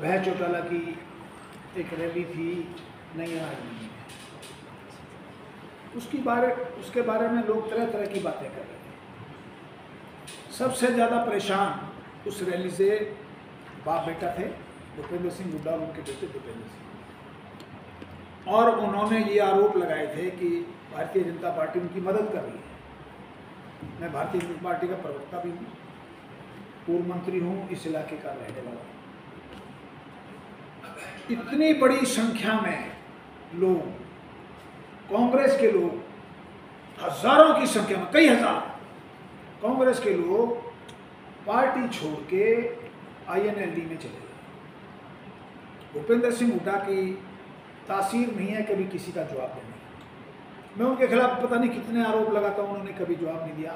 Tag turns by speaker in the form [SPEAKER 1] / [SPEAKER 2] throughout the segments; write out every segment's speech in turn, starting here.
[SPEAKER 1] भय चौटाला की एक रैली थी नैयार में, उसके बारे में लोग तरह तरह की बातें कर रहे थे। सबसे ज़्यादा परेशान उस रैली से बाप बेटा थे, भूपेंद्र सिंह हुड्डा और उनके बेटे दीपेंद्र सिंह, और उन्होंने ये आरोप लगाए थे कि भारतीय जनता पार्टी उनकी मदद कर रही है। मैं भारतीय जनता पार्टी का प्रवक्ता भी हूँ, पूर्व मंत्री हूँ, इस इलाके का रहने वाला हूँ। इतनी बड़ी संख्या में लोग, कांग्रेस के लोग, हजारों की संख्या में, कई हजार कांग्रेस के लोग पार्टी छोड़ के INLD में चले गए। भूपेंद्र सिंह हुड्डा की तासीर नहीं है कभी किसी का जवाब देने। मैं उनके खिलाफ पता नहीं कितने आरोप लगाता हूँ, उन्होंने कभी जवाब नहीं दिया।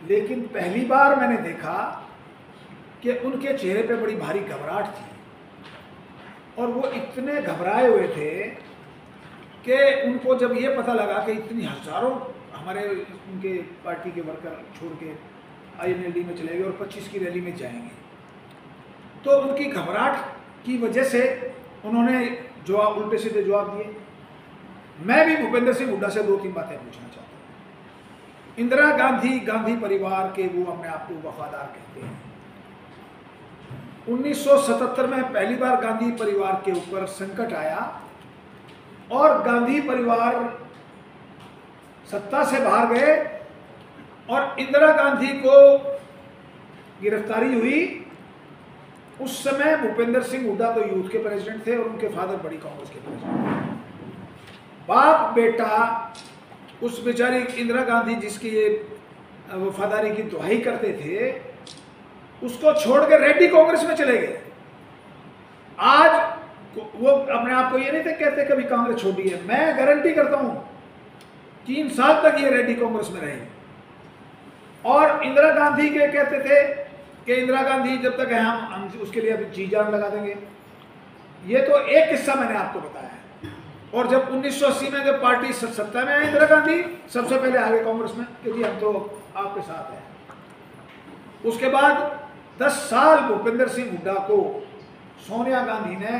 [SPEAKER 1] लेकिन पहली बार मैंने देखा कि उनके चेहरे पे बड़ी भारी घबराहट थी, और वो इतने घबराए हुए थे कि उनको जब ये पता लगा कि इतनी हजारों हमारे उनके पार्टी के वर्कर छोड़ के INLD में चले गए और 25 की रैली में जाएंगे, तो उनकी घबराहट की वजह से उन्होंने जवाब, उल्टे सीधे जवाब दिए। मैं भी भूपेंद्र सिंह हुड्डा से 2-3 बातें पूछना चाहता हूँ। इंदिरा गांधी, गांधी परिवार के वो अपने आप को वफादार कहते हैं। 1977 में पहली बार गांधी परिवार के ऊपर संकट आया और गांधी परिवार सत्ता से बाहर गए और इंदिरा गांधी को गिरफ्तारी हुई। उस समय भूपेंद्र सिंह हुड्डा तो यूथ के प्रेसिडेंट थे और उनके फादर बड़ी कांग्रेस के प्रेसिडेंट थे। बाप बेटा उस बेचारी इंदिरा गांधी जिसकी ये वफादारी की दुहाई करते थे, उसको छोड़ के रेड्डी कांग्रेस में चले गए। आज वो अपने आप को ये नहीं थे कहते कभी कांग्रेस छोड़ी है। मैं गारंटी करता हूं 3 साल तक ये रेड्डी कांग्रेस में रहे। और इंदिरा गांधी के कहते थे कि इंदिरा गांधी जब तक है हम उसके लिए अभी जी जान लगा देंगे। ये तो एक किस्सा मैंने आपको बताया है। और जब 1980 में जब पार्टी सत्ता में आई इंदिरा गांधी, सबसे पहले आ गए कांग्रेस में कि जी हम तो आपके साथ हैं। उसके बाद 10 साल भूपेंद्र सिंह हुड्डा को सोनिया गांधी ने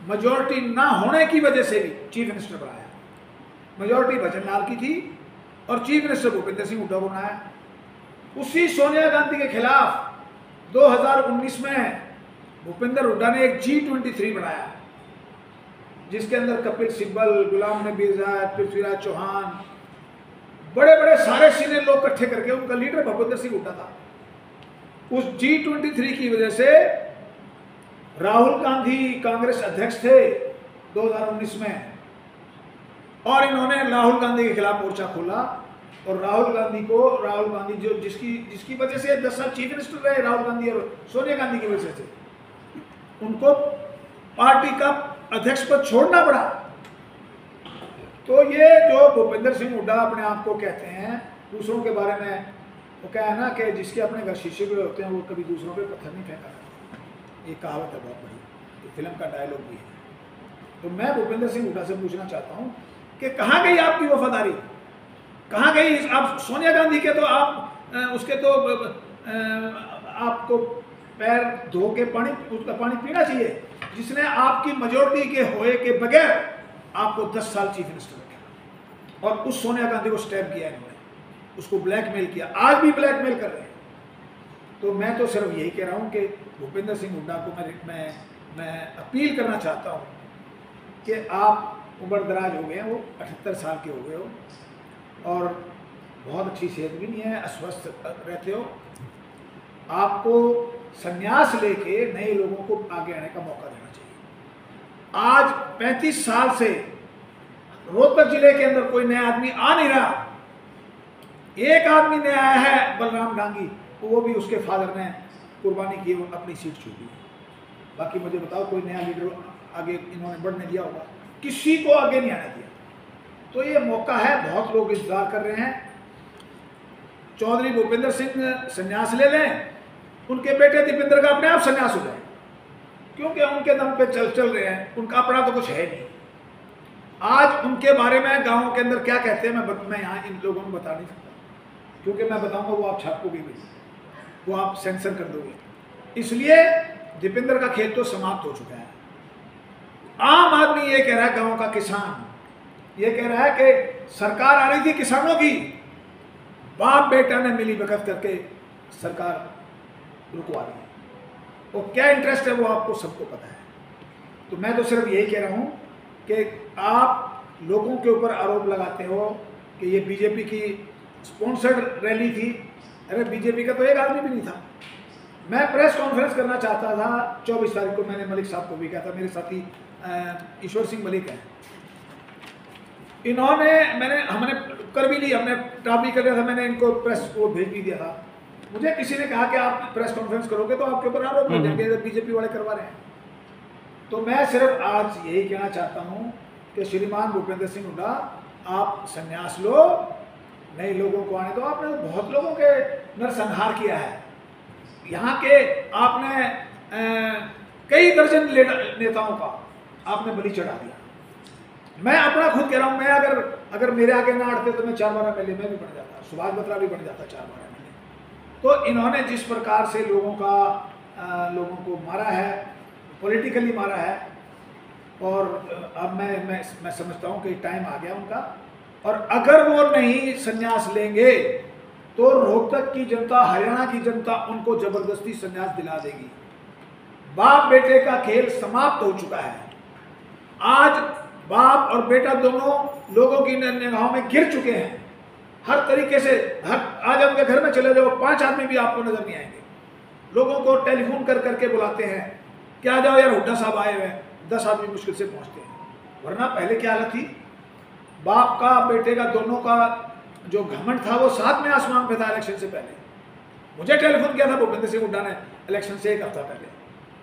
[SPEAKER 1] मेजॉरिटी ना होने की वजह से भी चीफ मिनिस्टर बनाया। मेजॉरिटी भजन लाल की थी और चीफ मिनिस्टर भूपेंद्र सिंह हुड्डा को बनाया। उसी सोनिया गांधी के खिलाफ 2019 में भूपेंद्र हुड्डा ने एक G23 बनाया, जिसके अंदर कपिल सिब्बल, गुलाम नबी आजाद, पृथ्वीराज चौहान, बड़े बड़े सारे सीनियर लोग इकट्ठे करके, उनका लीडर भूपेंद्र सिंह हुड्डा था। उस G23 की वजह से राहुल गांधी कांग्रेस अध्यक्ष थे 2019 में, और इन्होंने राहुल गांधी के खिलाफ मोर्चा खोला। और राहुल गांधी जो जिसकी वजह से 10 साल चीफ मिनिस्टर रहे, राहुल गांधी और सोनिया गांधी की वजह से उनको पार्टी का अध्यक्ष पद छोड़ना पड़ा। तो ये जो भूपेंद्र सिंह हुड्डा अपने आप को कहते हैं दूसरों के बारे में, वो क्या है ना कि जिसके अपने घर शीशे पे होते हैं वो कभी दूसरों पे पत्थर नहीं फेंका। ये कहावत है बहुत बड़ी, ये फिल्म का डायलॉग भी है। तो मैं भूपेंद्र सिंह हुड्डा से पूछना चाहता हूँ कि कहाँ गई आपकी वफादारी, कहाँ गई? आप सोनिया गांधी के तो आप उसके तो आपको पैर धो के उसका पानी पीना चाहिए, जिसने आपकी मेजॉरिटी के होए के बगैर आपको 10 साल चीफ मिनिस्टर रखा। और उस सोनिया गांधी को स्टैप किया इन्होंने, उसको ब्लैकमेल किया, आज भी ब्लैकमेल कर रहे हैं। तो मैं तो सिर्फ यही कह रहा हूँ कि भूपेंद्र सिंह हुड्डा को मैं अपील करना चाहता हूँ कि आप उम्र दराज हो गए, वो 78 साल के हो गए हो और बहुत अच्छी सेहत भी नहीं है, अस्वस्थ रहते हो। आपको संन्यास लेके नए लोगों को आगे आने का मौका देना चाहिए। आज 35 साल से रोहतक जिले के अंदर कोई नया आदमी आ नहीं रहा। एक आदमी नया आया है, बलराम डांगी, वो भी उसके फादर ने कुर्बानी की, अपनी सीट छूटी। बाकी मुझे बताओ कोई नया लीडर आगे इन्होंने बढ़ने दिया होगा? किसी को आगे नहीं आने दिया। तो ये मौका है, बहुत लोग इंतजार कर रहे हैं। चौधरी भूपेंद्र सिंह संन्यास ले लें, उनके बेटे दीपेंद्र का अपने आप संन्यास हो जाए, क्योंकि उनके दम पे चल रहे हैं, उनका अपना तो कुछ है नहीं। आज उनके बारे में गांवों के अंदर क्या कहते हैं मैं यहाँ इन लोगों को बता नहीं सकता, क्योंकि मैं बताऊंगा वो आप छापोगे भी, वो आप सेंसर कर दोगे। इसलिए दीपेंद्र का खेल तो समाप्त हो चुका है। आम आदमी ये कह रहा है, गांव का किसान ये कह रहा है कि सरकार आ रही थी किसानों की, बाप बेटा ने मिली भगत करके सरकार रुकवा दी। वो क्या इंटरेस्ट है वो आपको सबको पता है। तो मैं तो सिर्फ यही कह रहा हूं कि आप लोगों के ऊपर आरोप लगाते हो कि ये बीजेपी की स्पॉन्सर्ड रैली थी। अरे बीजेपी का तो एक आदमी भी नहीं था। मैं प्रेस कॉन्फ्रेंस करना चाहता था 24 तारीख को, मैंने मलिक साहब को भी कहा था, मेरे साथी ईश्वर सिंह मलिक हैं, इन्होंने हमने कर भी ली, हमने टाप भी कर लिया था, मैंने इनको प्रेस को भेज भी दिया था। मुझे किसी ने कहा कि आप प्रेस कॉन्फ्रेंस करोगे तो आपके ऊपर आरोप लग जाएंगे, बीजेपी वाले करवा रहे हैं। तो मैं सिर्फ आज यही कहना चाहता हूं कि श्रीमान भूपेंद्र सिंह हुड्डा, आप संन्यास लो, नए लोगों को आने दो। आपने बहुत लोगों के नरसंहार किया है यहाँ के, आपने कई दर्जन नेताओं का आपने बलि चढ़ा दिया। मैं अपना खुद कह रहा हूँ, मैं अगर मेरे आगे ना अड़ते तो मैं 4 बार एमएलए में भी बन जाता, सुभाष बत्रा भी बन जाता 4 बार एमएलए। तो इन्होंने जिस प्रकार से लोगों को मारा है, पॉलिटिकली मारा है, और अब मैं समझता हूँ कि टाइम आ गया उनका। और अगर वो नहीं संन्यास लेंगे तो रोहतक की जनता, हरियाणा की जनता उनको जबरदस्ती संन्यास दिला देगी। बाप बेटे का खेल समाप्त हो चुका है। आज बाप और बेटा दोनों लोगों की निगाहों में गिर चुके हैं हर तरीके से। आज आपके घर में चले जाओ, 5 आदमी भी आपको नजर नहीं आएंगे। लोगों को टेलीफोन कर करके बुलाते हैं कि आ जाओ यार, हुड्डा साहब आए हुए हैं, 10 आदमी मुश्किल से पहुंचते हैं। वरना पहले क्या हालत थी, बाप का बेटे का दोनों का जो घमंड था वो साथ में आसमान पे था। इलेक्शन से पहले मुझे टेलीफोन किया था भूपेंद्र सिंह हुड्डा ने, इलेक्शन से 1 हफ्ता पहले,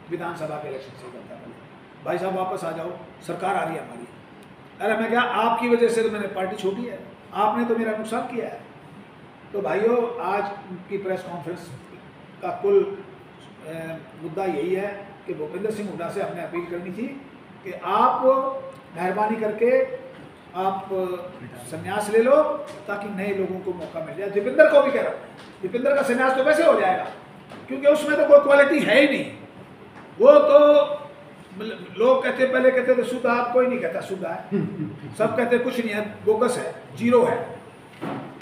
[SPEAKER 1] विधानसभा के इलेक्शन से 1 हफ्ता पहले, भाई साहब वापस आ जाओ, सरकार आ रही है हमारी। अरे मैं क्या, आपकी वजह से तो मैंने पार्टी छोड़ी है, आपने तो मेरा नुकसान किया है। तो भाइयों, आज की प्रेस कॉन्फ्रेंस का कुल मुद्दा यही है कि भूपेंद्र सिंह हुड्डा से हमने अपील करनी थी कि आप मेहरबानी करके आप संन्यास ले लो ताकि नए लोगों को मौका मिल जाए। दीपेंद्र को भी कह रहा हूँ, दीपेंद्र का संन्यास तो वैसे हो जाएगा क्योंकि उसमें तो कोई क्वालिटी है ही नहीं। वो तो लोग कहते, पहले कहते थे शुद्ध, आप कोई नहीं कहता शुद्ध है, सब कहते कुछ नहीं है, बोगस है, जीरो है।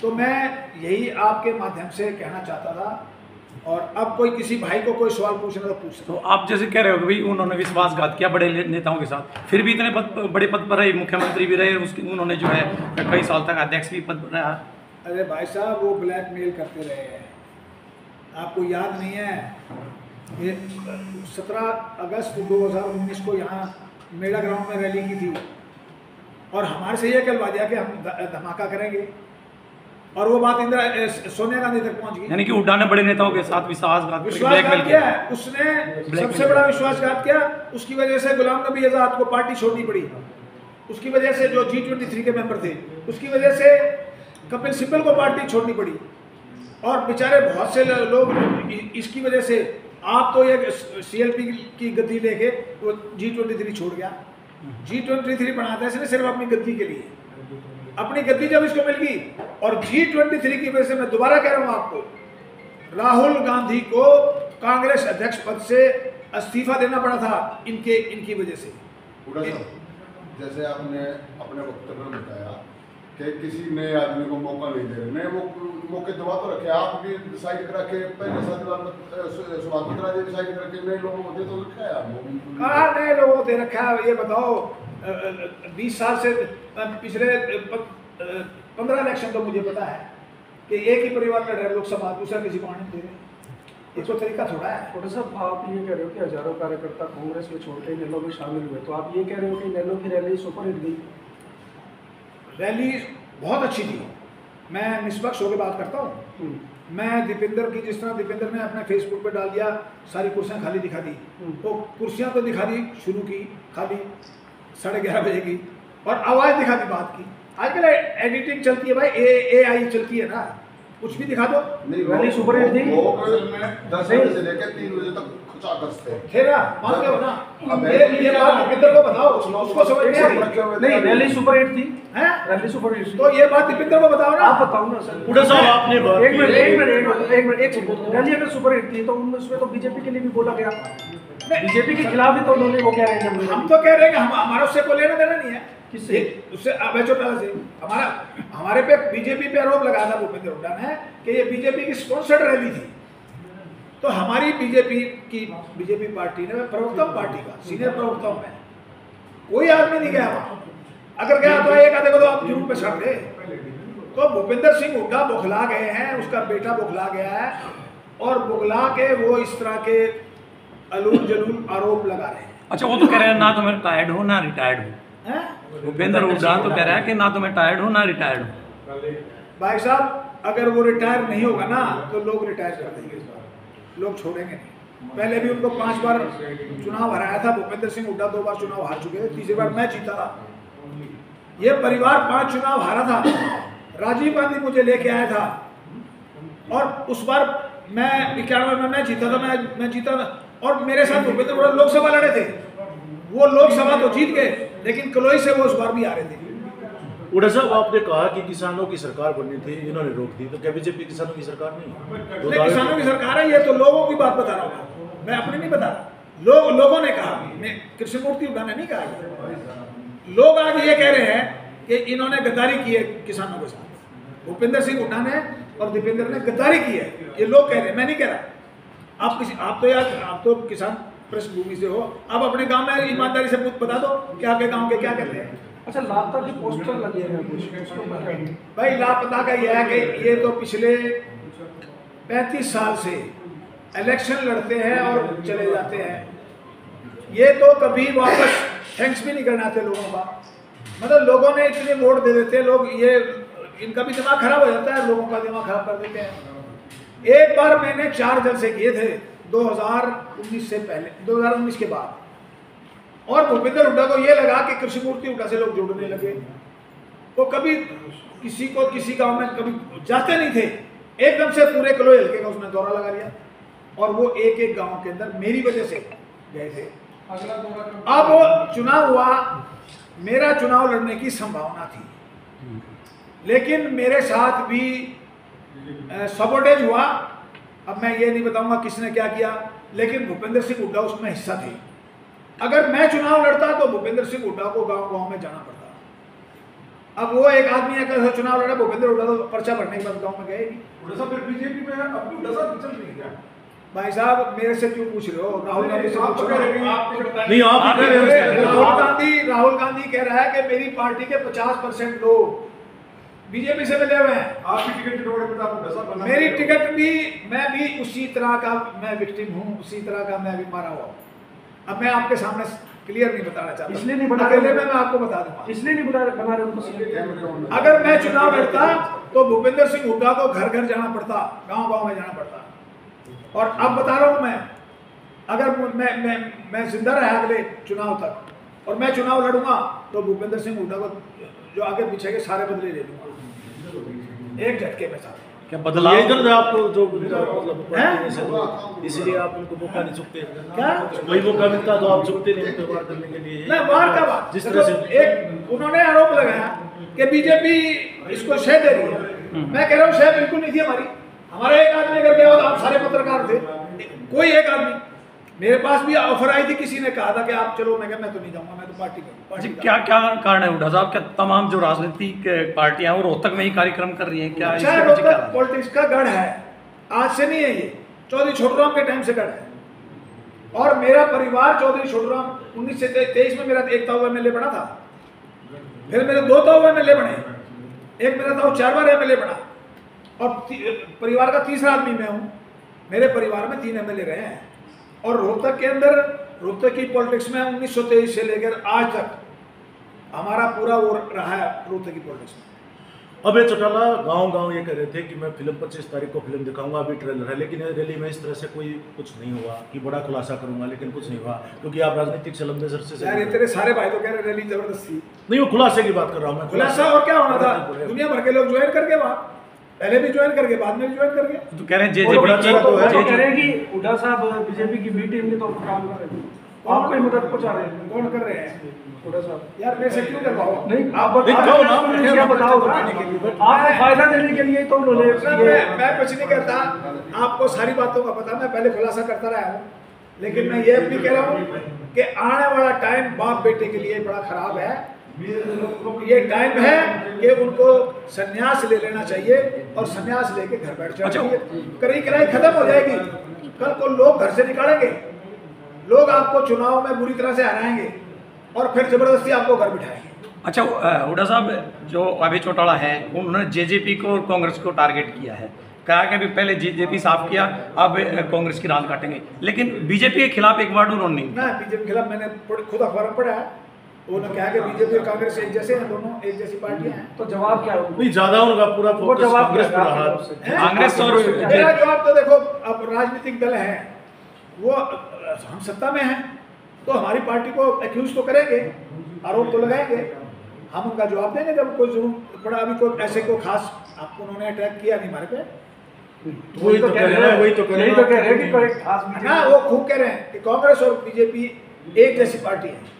[SPEAKER 1] तो मैं यही आपके माध्यम से कहना चाहता था। और अब कोई किसी भाई को कोई सवाल पूछना तो पूछ सकते।
[SPEAKER 2] तो आप जैसे कह रहे हो कि भाई उन्होंने विश्वासघात किया बड़े नेताओं के साथ, फिर भी इतने बड़े पद पर रहे, मुख्यमंत्री भी रहे, उसके उन्होंने जो है कई साल तक अध्यक्ष भी पद रहा।
[SPEAKER 1] अरे भाई साहब, वो ब्लैकमेल करते रहे हैं, आपको याद नहीं है? ये 17 अगस्त 2019 को यहाँ मेला ग्राउंड में रैली की थी और हमारे से ये कहलवा दिया कि हम धमाका करेंगे, और वो बात सोनिया गांधी तक पहुंच गई।
[SPEAKER 2] यानी कि हुड्डा ने बड़े नेताओं के साथ विश्वासघात
[SPEAKER 1] किया है। उसने सबसे बड़ा विश्वासघात किया, उसकी वजह से गुलाम नबी आजाद को पार्टी छोड़नी पड़ी, उसकी वजह से जो G23 के मेंबर थे, उसकी वजह से कपिल सिब्बल को पार्टी छोड़नी पड़ी, और बेचारे बहुत से लोग इसकी वजह से। आप तो ये CLP की गद्दी लेके वो G23 छोड़ गया। G23 बनाता है इसने सिर्फ अपनी गद्दी के लिए, अपनी गद्दी जब इसको मिल गई। और G23 की वजह से मैं दोबारा कह रहा हूं आपको, राहुल गांधी को कांग्रेस अध्यक्ष पद से इस्तीफा देना पड़ा था इनकी वजह से।
[SPEAKER 3] जैसे आपने अपने वक्तव्य में बताया कि किसी नए आदमी को मौका नहीं दे रहे, नए मौके दबा तो रखे, आप भी डिसाइड करा के पहले सुभाष बत्रा जी डिसाइड करके नए लोगों को दे तो रखा है आपको।
[SPEAKER 1] कहाँ नए लोगों को दे रखा है? ये बताओ, 20 साल से पिछले 15 इलेक्शन तो मुझे पता है कि एक ही परिवार लड़ रहे लोकसभा, दूसरा किसी को आने दे रहे। इसको तरीका थोड़ा है।
[SPEAKER 4] डॉक्टर साहब, आप ये कह रहे हो कि हजारों कार्यकर्ता कांग्रेस में छोड़ के नैलो में शामिल हुए, तो आप ये कह रहे हो कि नैलो की रैली सुपरहिट गई?
[SPEAKER 1] रैली बहुत अच्छी थी, मैं निष्पक्ष होकर बात करता हूँ। मैं दीपेंद्र की, जिस तरह दीपेंद्र ने अपने फेसबुक पे डाल दिया सारी कुर्सियाँ खाली दिखा दी, तो कुर्सियाँ तो दिखा दी शुरू की खाली 11:30 बजे की, और आवाज़ दिखा दी बात की। आजकल एडिटिंग चलती है भाई, AI चलती है ना, कुछ भी दिखा दो।
[SPEAKER 4] रैली सुपरहिट थी।
[SPEAKER 3] 10 बजे से लेकर 3 बजे तक
[SPEAKER 1] थे ना, मानते हो ना? ये बात दीपेंद्र को बताओ, उसको समझ में आई।
[SPEAKER 4] नहीं, रैली सुपरहिट थी,
[SPEAKER 1] हैं?
[SPEAKER 4] रैली सुपरहिट थी।
[SPEAKER 1] तो ये बात दीपेंद्र को बताओ ना।
[SPEAKER 4] आप बताओ ना सर।
[SPEAKER 2] हुड्डा साहब, आपने
[SPEAKER 4] एक मिनट, रैली अगर सुपरहिट थी तो उसमें तो बीजेपी के लिए भी बोला गया। बीजेपी के खिलाफ ही तो उन्होंने वो कह रहे हैं।
[SPEAKER 1] हम तो कह रहे हैं कि हमारा उससे कोई लेना देना नहीं है।
[SPEAKER 4] किससे?
[SPEAKER 1] उससे अभय चौटाला से। हमारे पे बीजेपी पे आरोप लगाया था भूपेंद्र हुड्डा ने कि ये बीजेपी की स्पॉन्सर्ड रैली थी। तो हमारी बीजेपी पार्टी ने, प्रवक्ता पार्टी का सीनियर प्रवक्ता में कोई आदमी नहीं गया वहां। अगर गया तो एक आधे को तो आप जरूर पछाड़ दे। तो भूपेंद्र सिंह हुड्डा बौखला गए हैं, उसका बेटा बौखला गया है और बौखला के वो इस तरह के अलूल जलूल आरोप लगा रहे हैं।
[SPEAKER 2] अच्छा, वो तो कह रहे हैं ना तो मैं टायर्ड हूँ ना रिटायर्ड हूँ। भूपेंद्र हुड्डा तो कह रहा है कि ना तो मैं टायर्ड हूँ ना रिटायर्ड हूँ।
[SPEAKER 1] भाई साहब, अगर वो रिटायर नहीं होगा ना तो लोग रिटायर कर देंगे, लोग छोड़ेंगे नहीं। पहले भी उनको 5 बार चुनाव हराया था भूपेंद्र सिंह हुड्डा, 2 बार चुनाव हार चुके थे, तीसरी बार मैं जीता था। ये परिवार 5 चुनाव हारा था। राजीव गांधी मुझे लेके आया था और उस बार मैं 91 में मैं जीता था, मैं जीता था और मेरे साथ भूपेंद्र हुड्डा लोकसभा लड़े थे। वो लोकसभा तो जीत गए लेकिन कलोई से वो उस बार भी हारे थे।
[SPEAKER 5] हुड्डा साहब, आपने कहा कि किसानों की सरकार बननी थी, इन्होंने रोक दी, तो क्या बीजेपी किसानों की सरकार नहीं?
[SPEAKER 1] किसानों की सरकार है। ये तो लोगों की बात बता रहा हूँ, मैं अपनी नहीं बता रहा। लोगों ने कहा, कृष्णमूर्ति हुड्डा ने नहीं कहा। लोग आज ये कह रहे हैं कि इन्होंने गद्दारी की है किसानों के साथ। भूपेंद्र सिंह हुड्डा ने और दीपेंद्र ने गद्दारी की है, ये लोग कह रहे हैं, मैं नहीं कह रहा। आप तो किसान पृष्ठभूमि से हो, आप अपने गांव में ईमानदारी से बता दो कि आपके गांव के क्या कहते हैं।
[SPEAKER 4] अच्छा, लापता के पोस्टर लगे हैं कुछ,
[SPEAKER 1] भाई लापता का यह है कि ये तो पिछले 35 साल से इलेक्शन लड़ते हैं और चले जाते हैं। ये तो कभी वापस थैंक्स भी नहीं करना आते लोगों का। मतलब लोगों ने इतने वोट दे देते हैं, लोग ये इनका भी दिमाग खराब हो जाता है, लोगों का दिमाग खराब कर देते हैं। एक बार मैंने 4 जलसे किए थे 2019 से पहले, 2019 के बाद, और भूपेंद्र हुड्डा को ये लगा कि कृष्णमूर्ति हुड्डा से लोग जुड़ने लगे। वो कभी किसी गांव में कभी जाते नहीं थे, एकदम से पूरे कलोई हल्के का उसने दौरा लगा लिया और वो एक गांव के अंदर मेरी वजह से गए थे। अब चुनाव हुआ, मेरा चुनाव लड़ने की संभावना थी, लेकिन मेरे साथ भी सबोटेज हुआ। अब मैं ये नहीं बताऊंगा किसने क्या किया, लेकिन भूपेंद्र सिंह हुड्डा उसमें हिस्सा थे। अगर मैं चुनाव लड़ता तो भूपेंद्र सिंह हुड्डा को गांव-गांव में जाना पड़ता। अब वो एक आदमी है कैसे चुनाव लड़ा, भूपेंद्र हुड्डा तो पर्चा भरने के बाद गांव में गए नहीं।
[SPEAKER 6] हुड्डा साहब फिर बीजेपी में है, अब हुड्डा साहब चल रही है क्या?
[SPEAKER 1] भाई साहब, मेरे से क्यों पूछ रहे हो? राहुल गांधी से पूछ रहे हो।
[SPEAKER 5] नहीं, आप कह रहे
[SPEAKER 1] हैं। राहुल गांधी कह रहा है कि मेरी पार्टी के 50% लोग बीजेपी से मिले हुए हैं।
[SPEAKER 6] आपकी टिकट टुकड़े पे आप हुड्डा साहब बनना।
[SPEAKER 1] मेरी टिकट भी, मैं भी उसी तरह का मैं विक्टिम हूँ, उसी तरह का मैं भी मारा हुआ। अब मैं आपके सामने क्लियर नहीं बताना चाहता,
[SPEAKER 4] इसलिए नहीं बता
[SPEAKER 1] अकेले में मैं आपको बता दूंगा,
[SPEAKER 4] इसलिए नहीं बना रहे उनको।
[SPEAKER 1] अगर मैं चुनाव लड़ता तो भूपेंद्र सिंह हुड्डा को घर घर जाना पड़ता, गांव-गांव में जाना पड़ता। और अब बता रहा हूं मैं, अगर मैं जिंदा रहा अगले चुनाव तक और मैं चुनाव लड़ूंगा तो भूपेंद्र सिंह हुड्डा को जो आगे पीछे के सारे बदले ले लूंगा एक झटके में साथ।
[SPEAKER 2] क्या बदलाव
[SPEAKER 5] इधर आपको जो मतलब इसलिए आप उनको मौका नहीं चुकते?
[SPEAKER 1] क्या
[SPEAKER 5] वही मौका मिलता तो आप चुकते नहीं उनको वार करने के लिए?
[SPEAKER 1] मैं वार का बात
[SPEAKER 5] जिस तरह से
[SPEAKER 1] एक उन्होंने आरोप लगाया कि बीजेपी इसको शह दे रही है। मैं कह रहा हूँ शह बिल्कुल नहीं थी हमारी। हमारा एक आदमी अगर गया आप सारे पत्रकार थे, कोई एक आदमी, मेरे पास भी ऑफर आई थी, किसी ने कहा था कि आप चलो, मैं तो नहीं जाऊंगा, मैं तो पार्टी का।
[SPEAKER 2] क्या कारण है हुड्डा साहब? क्या तमाम जो राजनीतिक पार्टियां हैं वो रोहतक में ही कार्यक्रम कर रही हैं क्या?
[SPEAKER 1] अच्छा, रोहतक पॉलिटिक्स का गढ़ है, आज से नहीं है, ये चौधरी छोटूराम के टाइम से गढ़ है। और मेरा परिवार चौधरी छोटूराम 1923 में मेरा एक ताऊ एमएलए बना था, फिर मेरे 2 ताऊ एमएलए बने, एक मेरा ताऊ 4 बार एमएलए बना और परिवार का तीसरा आदमी मैं हूँ। मेरे परिवार में 3 एमएलए रहे हैं और रोहतक के अंदर, रोहतक की पॉलिटिक्स में 1923 से लेकर आज तक हमारा पूरा वो रहा है रोहतक की पॉलिटिक्स में।
[SPEAKER 5] अभय चौटाला गांव-गांव ये कह रहे थे कि मैं फिल्म 25 तारीख को फिल्म दिखाऊंगा, अभी ट्रेलर है, लेकिन रैली में इस तरह से कोई कुछ नहीं हुआ कि बड़ा खुलासा करूंगा, लेकिन कुछ नहीं हुआ क्योंकि आप राजनीतिक से लंबे अरसे से।
[SPEAKER 1] यार तेरे सारे भाई तो कह रहे रैली जबरदस्ती
[SPEAKER 5] नहीं, वो खुलासे की बात कर रहा हूँ मैं।
[SPEAKER 1] खुलासा और क्या होना था? दुनिया भर के लोग ज्वाइन करके, वहाँ पहले भी ज्वाइन करके, बाद में भी ज्वाइन करके।
[SPEAKER 2] तो कह रहे हैं
[SPEAKER 4] कह रहे हैं कि हुड्डा साहब बीजेपी की बी टीम के तौर पर काम कर रहे हैं, आपको ही मदद पहुंचा रहे हैं।
[SPEAKER 1] कौन कर रहे हैं?
[SPEAKER 4] हुड्डा साहब।
[SPEAKER 1] यार मेरे से क्यों करवाओ?
[SPEAKER 4] नहीं, आप बताओ ना, क्या बताओ आपको फायदा देने के लिए तो उन्होंने।
[SPEAKER 1] मैं कुछ नहीं करता, आपको सारी बातों का पता, मैं पहले खुलासा करता रहा हूँ। लेकिन मैं ये भी कह रहा हूँ कि आने वाला टाइम बाप बेटे के लिए बड़ा खराब है। ये टाइम है कि उनको संन्यास ले लेना चाहिए और संन्यास लेके घर बैठ जाना चाहिए। करी कराई खत्म हो जाएगी। कल को लोग घर से निकालेंगे, लोग आपको चुनाव में बुरी तरह से हराएंगे और फिर जबरदस्ती आपको घर बिठाएंगे।
[SPEAKER 2] अच्छा, हुड्डा साहब, जो अभय चौटाला है उन्होंने जेजेपी को और कांग्रेस को टारगेट किया है, कहा कि अभी पहले जेजेपी साफ किया, अब कांग्रेस की रान काटेंगे, लेकिन बीजेपी के खिलाफ एक वर्ड उन्होंने नहीं।
[SPEAKER 1] ना, बीजेपी के खिलाफ मैंने खुद अखबार में पढ़ा है, उन्होंने कहा कि बीजेपी और कांग्रेस एक जैसे हैं, दोनों एक जैसी पार्टियां हैं।
[SPEAKER 4] तो जवाब क्या होगा?
[SPEAKER 5] नहीं, ज्यादा उनका पूरा फोकस
[SPEAKER 4] जवाब
[SPEAKER 5] कांग्रेस
[SPEAKER 4] क्या
[SPEAKER 5] पर
[SPEAKER 4] है?
[SPEAKER 5] रहा।
[SPEAKER 2] कांग्रेस और
[SPEAKER 1] मेरा जवाब तो देखो, अब राजनीतिक दल हैं, वो हम सत्ता में हैं तो हमारी पार्टी को एक्यूज तो करेंगे, आरोप तो लगाएंगे, हम उनका जवाब देंगे जब कोई जरूर पड़ा। अभी कोई ऐसे को खास आपको उन्होंने अटैक किया नहीं हमारे पे,
[SPEAKER 5] वही तो कह रहे हैं, वही तो कह रहे
[SPEAKER 4] यही तो कह रहे हैं
[SPEAKER 5] हैं
[SPEAKER 4] कि कोई खास
[SPEAKER 1] ना, वो खूब कह रहे हैं कि कांग्रेस और बीजेपी एक जैसी पार्टी है।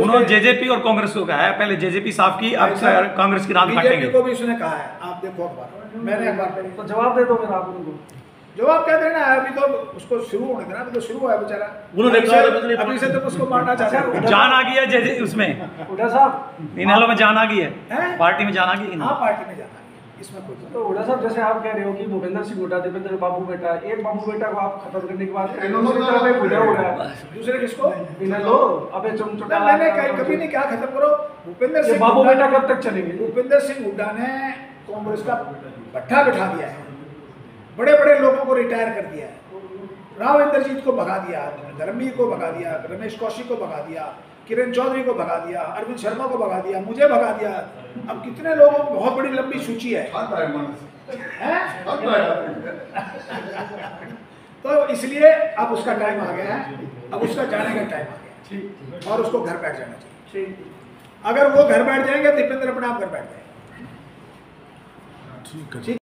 [SPEAKER 2] उन्होंने जेजेपी और कांग्रेस को कहा है, पहले जेजेपी साफ की, अब कांग्रेस की रान काटेंगे।
[SPEAKER 1] बीजेपी को भी उसने कहा है, आप देखो अखबार, मैंने अखबार पढ़ी।
[SPEAKER 4] तो जवाब दे दो फिर आप उनको।
[SPEAKER 1] जवाब क्या देना है, अभी तो उसको शुरू होने देना, अभी तो शुरू हुआ है बेचारा।
[SPEAKER 5] उन्होंने
[SPEAKER 1] अभी
[SPEAKER 5] कहा
[SPEAKER 1] अभी से तो उसको मारना चाहते हैं।
[SPEAKER 2] जान आ गई है जेजे उसमें,
[SPEAKER 4] हुड्डा साहब,
[SPEAKER 2] इनेलो में जान आ गई
[SPEAKER 1] हैं?
[SPEAKER 2] है, पार्टी में जान आ गई है।
[SPEAKER 1] हाँ, पार्टी में जाना है, इसमें कोई
[SPEAKER 4] तो हुड्डा साहब, जैसे आप कह रहे हो कि भूपेंद्र सिंह हुड्डा, दीपेंद्र बाबू बेटा, एक बाबू बेटा को आप खत्म करने के बाद दूसरी तरफ एक हुड्डा हो रहा है।
[SPEAKER 1] दूसरे किसको?
[SPEAKER 4] इनेलो, अबे चौटाला।
[SPEAKER 1] मैंने कभी नहीं कहा खत्म करो। भूपेंद्र सिंह
[SPEAKER 4] बाबू
[SPEAKER 1] हुड्डा-
[SPEAKER 4] बेटा कब तक चलेंगे?
[SPEAKER 1] भूपेंद्र सिंह हुड्डा ने कांग्रेस का भट्ठा बिठा दिया है, बड़े बड़े लोगों को रिटायर कर दिया है, राव इंद्रजीत को भगा दिया, धर्मवीर को भगा दिया, रमेश कौशिक को भगा दिया, किरण चौधरी को भगा दिया, अरविंद शर्मा को भगा दिया, मुझे भगा दिया। अब कितने लोगों की बहुत बड़ी लंबी सूची है,
[SPEAKER 3] आता है मानस,
[SPEAKER 1] हैं?
[SPEAKER 3] आता है।
[SPEAKER 1] तो इसलिए अब उसका टाइम आ गया है, अब उसका जाने का टाइम आ गया है और उसको घर बैठ जाना चाहिए। अगर वो घर बैठ जाएंगे, दीपेंद्र अपने आप घर बैठ जाएंगे।
[SPEAKER 5] ठीक है।
[SPEAKER 1] ठीक।